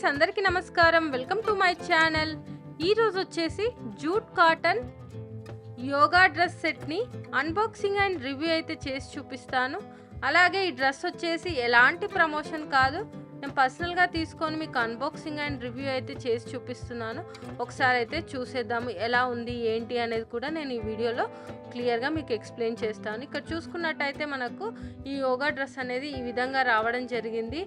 Friends అందరికీ నమస్కారం. Welcome to my channel. ఈరోజు వచ్చేసి జూట్ కాటన్ యోగా డ్రెస్ సెట్ని అన్బాక్సింగ్ అండ్ రివ్యూ అయితే చేసి చూపిస్తాను. అలాగే ఈ డ్రెస్ వచ్చేసి ఎలాంటి ప్రమోషన్ కాదు, నేను పర్సనల్గా తీసుకొని మీకు అన్బాక్సింగ్ అండ్ రివ్యూ అయితే చేసి చూపిస్తున్నాను. ఒకసారి అయితే చూసేద్దాము ఎలా ఉంది ఏంటి అనేది కూడా నేను ఈ వీడియోలో క్లియర్గా మీకు ఎక్స్ప్లెయిన్ చేస్తాను. ఇక్కడ చూసుకున్నట్టయితే మనకు ఈ యోగా డ్రెస్ అనేది ఈ విధంగా రావడం జరిగింది.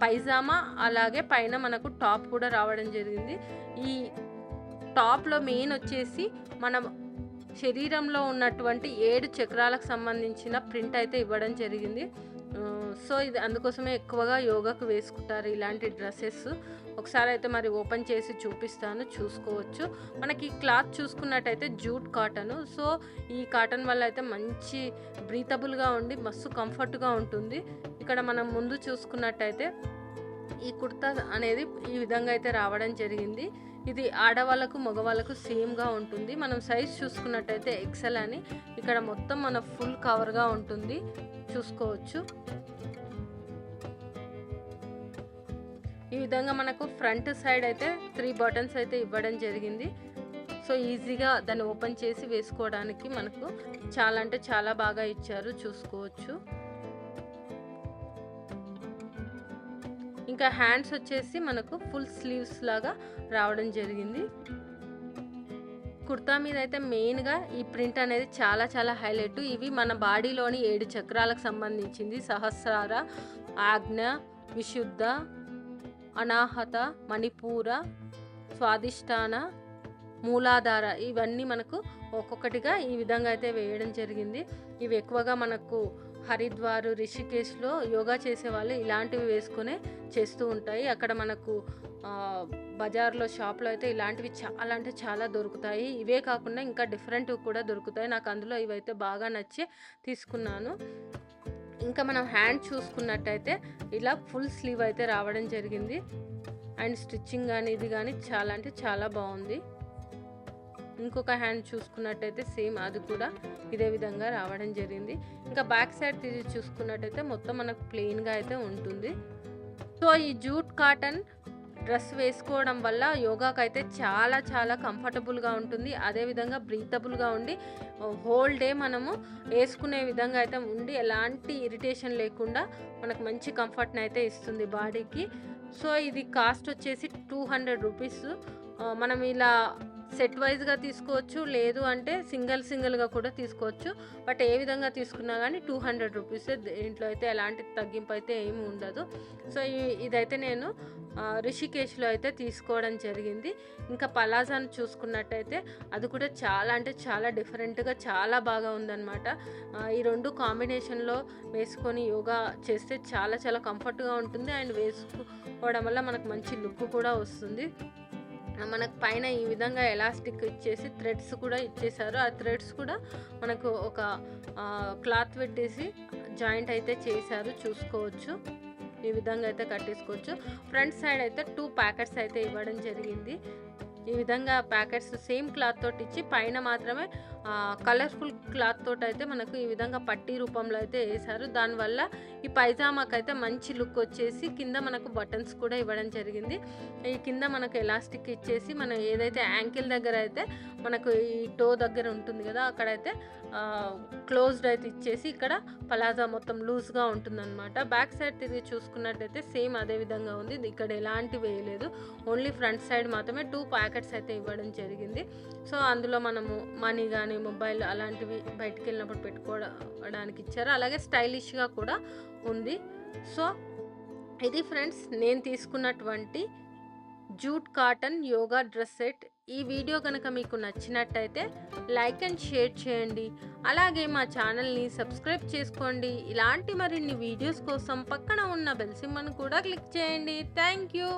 పైజామా అలాగే పైన మనకు టాప్ కూడా రావడం జరిగింది. ఈ టాప్లో మెయిన్ వచ్చేసి మన శరీరంలో ఉన్నటువంటి 7 చక్రాలకు సంబంధించిన ప్రింట్ అయితే ఇవ్వడం జరిగింది. సో ఇది అందుకోసమే ఎక్కువగా యోగాకు వేసుకుంటారు ఇలాంటి డ్రెస్సెస్. ఒకసారి అయితే మరి ఓపెన్ చేసి చూపిస్తాను, చూసుకోవచ్చు. మనకి క్లాత్ చూసుకున్నట్టయితే జూట్ కాటన్. సో ఈ కాటన్ వల్ల అయితే మంచి బ్రీతబుల్గా ఉండి మస్తు కంఫర్ట్గా ఉంటుంది. ఇక్కడ మనం ముందు చూసుకున్నట్టయితే ఈ కుర్తా అనేది ఈ విధంగా అయితే రావడం జరిగింది. ఇది ఆడవాళ్ళకు మగవాళ్ళకు సేమ్గా ఉంటుంది. మనం సైజ్ చూసుకున్నట్టయితే ఎక్సెల్ అని ఇక్కడ మొత్తం మన ఫుల్ కవర్గా ఉంటుంది, చూసుకోవచ్చు. ఈ విధంగా మనకు ఫ్రంట్ సైడ్ అయితే 3 బటన్స్ అయితే ఇవ్వడం జరిగింది. సో ఈజీగా దాన్ని ఓపెన్ చేసి వేసుకోవడానికి మనకు చాలా అంటే చాలా బాగా ఇచ్చారు, చూసుకోవచ్చు. ఇంకా హ్యాండ్స్ వచ్చేసి మనకు ఫుల్ స్లీవ్స్ లాగా రావడం జరిగింది. కుర్తా మీద అయితే మెయిన్గా ఈ ప్రింట్ అనేది చాలా చాలా హైలైట్. ఇవి మన బాడీలోని 7 చక్రాలకు సంబంధించింది. సహస్రార, ఆజ్ఞ, విశుద్ధ, అనాహత, మణిపూర, స్వాదిష్టాన, మూలాధార, ఇవన్నీ మనకు ఒక్కొక్కటిగా ఈ విధంగా అయితే వేయడం జరిగింది. ఇవి ఎక్కువగా మనకు హరిద్వార్, రిషికేశ్లో యోగా చేసే వాళ్ళు ఇలాంటివి వేసుకునే చేస్తూ ఉంటాయి. అక్కడ మనకు బజార్లో, షాప్లో అయితే ఇలాంటివి చాలా అంటే చాలా దొరుకుతాయి. ఇవే కాకుండా ఇంకా డిఫరెంట్వి కూడా దొరుకుతాయి. నాకు అందులో ఇవైతే బాగా నచ్చి తీసుకున్నాను. ఇంకా మనం హ్యాండ్ చూసుకున్నట్టయితే ఇలా ఫుల్ స్లీవ్ అయితే రావడం జరిగింది. అండ్ స్టిచ్చింగ్ కానీ ఇది కానీ చాలా అంటే చాలా బాగుంది. ఇంకొక హ్యాండ్ చూసుకున్నట్టయితే సేమ్ అది కూడా ఇదే విధంగా రావడం జరిగింది. ఇంకా బ్యాక్ సైడ్ తిరిగి చూసుకున్నట్టయితే మొత్తం మనకు ప్లెయిన్గా అయితే ఉంటుంది. సో ఈ జూట్ కాటన్ డ్రెస్ వేసుకోవడం వల్ల యోగాకి అయితే చాలా చాలా కంఫర్టబుల్గా ఉంటుంది. అదేవిధంగా బ్రీతబుల్గా ఉండి హోల్ డే మనము వేసుకునే విధంగా అయితే ఉండి ఎలాంటి ఇరిటేషన్ లేకుండా మనకు మంచి కంఫర్ట్ని అయితే ఇస్తుంది బాడీకి. సో ఇది కాస్ట్ వచ్చేసి 200 రూపీస్. మనం ఇలా సెట్ వైజ్గా తీసుకోవచ్చు, లేదు అంటే సింగిల్గా కూడా తీసుకోవచ్చు. బట్ ఏ విధంగా తీసుకున్నా కానీ 200 రూపీస్. దీంట్లో అయితే ఎలాంటి తగ్గింపు అయితే ఏమి ఉండదు. సో ఇదైతే నేను రిషికేశ్లో అయితే తీసుకోవడం జరిగింది. ఇంకా పలాజాను చూసుకున్నట్టయితే అది కూడా చాలా అంటే చాలా డిఫరెంట్గా చాలా బాగా ఉందన్నమాట. ఈ 2 కాంబినేషన్లో వేసుకొని యోగా చేస్తే చాలా చాలా కంఫర్ట్గా ఉంటుంది. అండ్ వేసుకోవడం వల్ల మనకు మంచి లుక్ కూడా వస్తుంది. మనకు పైన ఈ విధంగా ఎలాస్టిక్ ఇచ్చేసి థ్రెడ్స్ కూడా ఇచ్చేసారు. ఆ థ్రెడ్స్ కూడా మనకు ఒక క్లాత్ పెట్టేసి జాయింట్ అయితే చేశారు, చూసుకోవచ్చు. ఈ విధంగా అయితే కట్టేసుకోవచ్చు. ఫ్రంట్ సైడ్ అయితే 2 ప్యాకెట్స్ అయితే ఇవ్వడం జరిగింది. ఈ విధంగా ప్యాకెట్స్ సేమ్ క్లాత్ తోటి ఇచ్చి పైన మాత్రమే కలర్ఫుల్ క్లాత్ తోటి అయితే మనకు ఈ విధంగా పట్టీ రూపంలో అయితే వేశారు. దానివల్ల ఈ పైజామాకి అయితే మంచి లుక్ వచ్చేసి కింద మనకు బటన్స్ కూడా ఇవ్వడం జరిగింది. ఈ కింద మనకు ఎలాస్టిక్ ఇచ్చేసి మనం ఏదైతే యాంకిల్ దగ్గర అయితే మనకు ఈ టో దగ్గర ఉంటుంది కదా, అక్కడైతే క్లోజ్డ్ అయితే ఇచ్చేసి ఇక్కడ పలాజా మొత్తం లూజ్గా ఉంటుందన్నమాట. బ్యాక్ సైడ్ తిరిగి చూసుకున్నట్టయితే సేమ్ అదే విధంగా ఉంది. ఇక్కడ ఎలాంటి వేయలేదు, ఓన్లీ ఫ్రంట్ సైడ్ మాత్రమే 2 ప్యాకెట్స్ అయితే ఇవ్వడం జరిగింది. సో అందులో మనము మనీ కానీ మొబైల్ అలాంటివి బయటికి వెళ్ళినప్పుడు పెట్టుకోవడానికి ఇచ్చారు. అలాగే స్టైలిష్గా కూడా ఉంది. సో ఇది ఫ్రెండ్స్ నేను తీసుకున్నటువంటి jute cotton yoga dress set. ఈ వీడియో కనుక మీకు నచ్చినట్టయితే లైక్ అండ్ షేర్ చేయండి. అలాగే మా ఛానల్ని సబ్స్క్రైబ్ చేసుకోండి. ఇలాంటి మరిన్ని వీడియోస్ కోసం పక్కన ఉన్న బెల్ సింబల్ని కూడా క్లిక్ చేయండి. Thank you.